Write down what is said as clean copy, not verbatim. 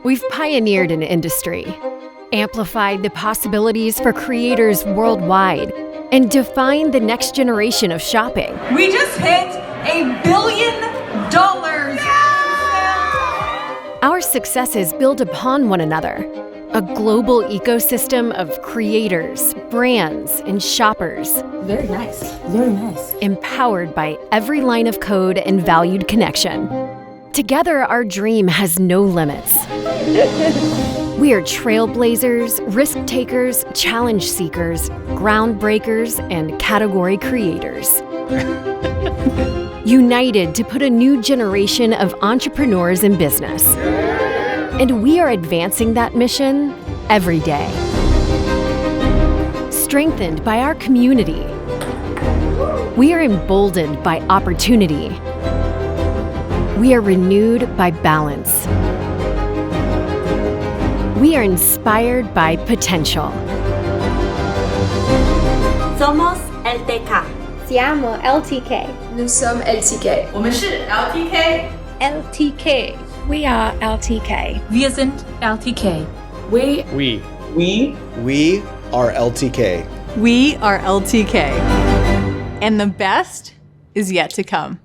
We've pioneered an industry, amplified the possibilities for creators worldwide, and defined the next generation of shopping. We just hit $1 billion. Our successes build upon one another, a global ecosystem of creators, brands, and shoppers. Very nice, very nice. Empowered by every line of code and valued connection. Together, our dream has no limits. We are trailblazers, risk takers, challenge seekers, groundbreakers, and category creators. United to put a new generation of entrepreneurs in business. And we are advancing that mission every day. Strengthened by our community. We are emboldened by opportunity. We are renewed by balance. We are inspired by potential. Somos LTK. Siamo LTK. Nous sommes LTK. 我们是 LTK. LTK. We are LTK. Wir sind LTK. We are LTK. We are LTK. And the best is yet to come.